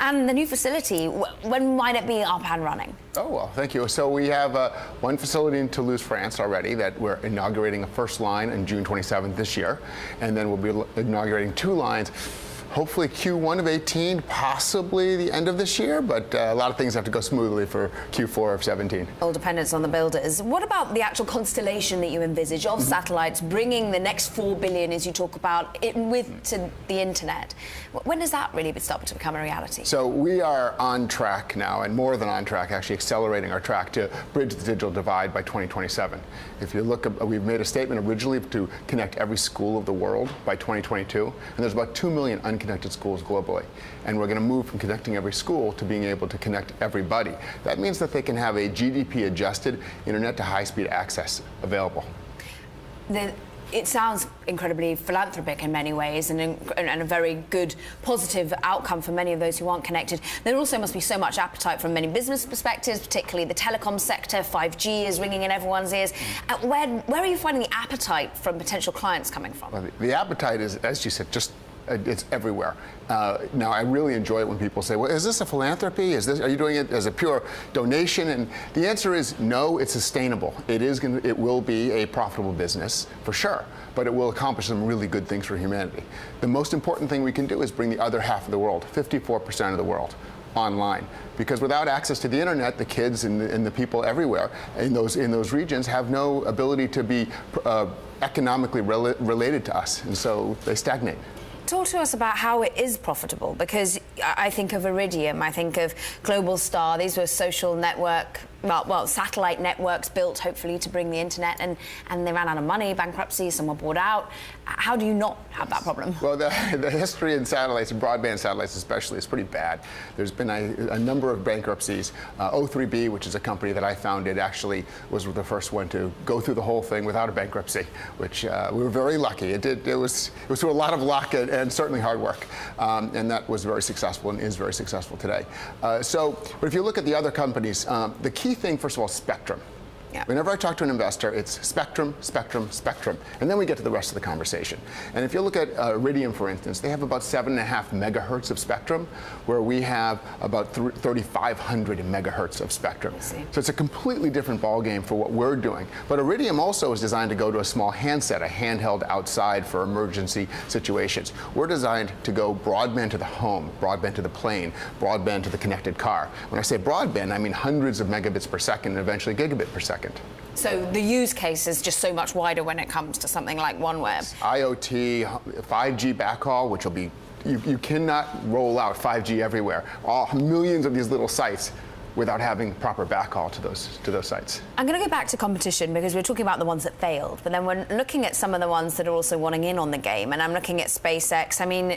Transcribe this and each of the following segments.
And the new facility, when might it be up and running? Oh, well, thank you. So we have one facility in Toulouse, France already that we're inaugurating a first line on June 27th this year. And then we'll be inaugurating 2 lines. Hopefully Q1 of 18, possibly the end of this year, but a lot of things have to go smoothly for Q4 of 17. All depends on the builders. What about the actual constellation that you envisage of satellites bringing the next 4 billion, as you talk about, to the internet? When does that really start to become a reality? So we are on track now, and more than on track, actually accelerating our track to bridge the digital divide by 2027. If you look, we've made a statement originally to connect every school of the world by 2022, and there's about 2 million unconnected schools globally. And we're going to move from connecting every school to being able to connect everybody. That means that they can have a GDP-adjusted internet to high-speed access available. It sounds incredibly philanthropic in many ways and a very good, positive outcome for many of those who aren't connected. There also must be so much appetite from many business perspectives, particularly the telecom sector. 5G is ringing in everyone's ears. Where are you finding the appetite from potential clients coming from? Well, the appetite is, as you said, just it's everywhere. Now, I really enjoy it when people say, well, is this a philanthropy? Are you doing it as a pure donation? And the answer is no, it's sustainable. It will be a profitable business, for sure, but it will accomplish some really good things for humanity. The most important thing we can do is bring the other half of the world, 54% of the world, online. Because without access to the internet, the kids and the people everywhere in those regions have no ability to be economically related to us, and so they stagnate. Talk to us about how it is profitable, because I think of Iridium, I think of Global Star. These were social network, well, satellite networks built hopefully to bring the internet, and they ran out of money, bankruptcy, some were bought out. How do you not have that problem? Well, the history in satellites, and broadband satellites especially, is pretty bad. There's been a number of bankruptcies. O3B, which is a company that I founded, actually was the first one to go through the whole thing without a bankruptcy, which we were very lucky. It was through a lot of luck and certainly hard work, and that was very successful and is very successful today. But if you look at the other companies, the key thing, first of all, is spectrum. Yeah. Whenever I talk to an investor, it's spectrum, spectrum, spectrum, and then we get to the rest of the conversation. And if you look at Iridium, for instance, they have about 7.5 megahertz of spectrum, where we have about 3,500 megahertz of spectrum. So it's a completely different ballgame for what we're doing. But Iridium also is designed to go to a small handset, a handheld outside for emergency situations. We're designed to go broadband to the home, broadband to the plane, broadband to the connected car. When I say broadband, I mean hundreds of megabits per second and eventually gigabit per second. So the use case is just so much wider when it comes to something like OneWeb. IoT, 5G backhaul, which will be, you cannot roll out 5G everywhere. Millions of these little sites without having proper backhaul to those sites. I'm going to go back to competition, because we're talking about the ones that failed, but then we're looking at some of the ones that are also wanting in on the game, and I'm looking at SpaceX. I mean,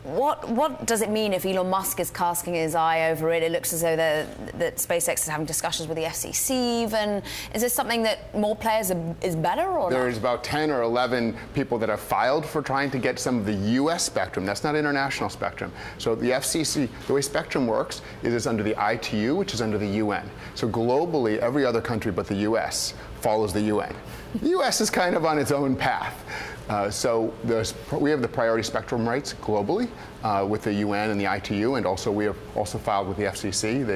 what does it mean if Elon Musk is casting his eye over it? It looks as though that SpaceX is having discussions with the FCC even. Is this something that more players is better, or There's about 10 or 11 people that have filed for trying to get some of the US spectrum. That's not international spectrum. So the FCC, the way spectrum works is it's under the ITU, which is under the UN. So globally, every other country but the US follows the UN. The US is kind of on its own path. So we have the priority spectrum rights globally with the UN and the ITU, and also we have also filed with the FCC.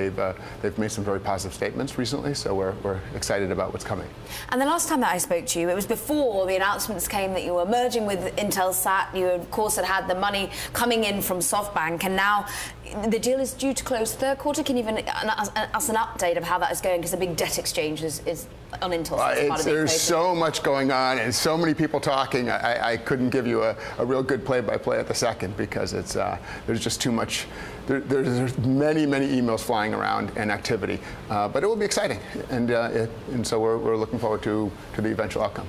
They've made some very positive statements recently, so we're excited about what's coming. And the last time that I spoke to you, it was before the announcements came that you were merging with Intelsat. You, of course, had the money coming in from SoftBank, and now the deal is due to close third quarter. Can you give us an update of how that is going? Because the big debt exchange is on Intelsat. There's so much going on and so many people talking. I couldn't give you a real good play-by-play at the second, because there's just too much. There's many emails flying around and activity, but it will be exciting, and so we're looking forward to the eventual outcome.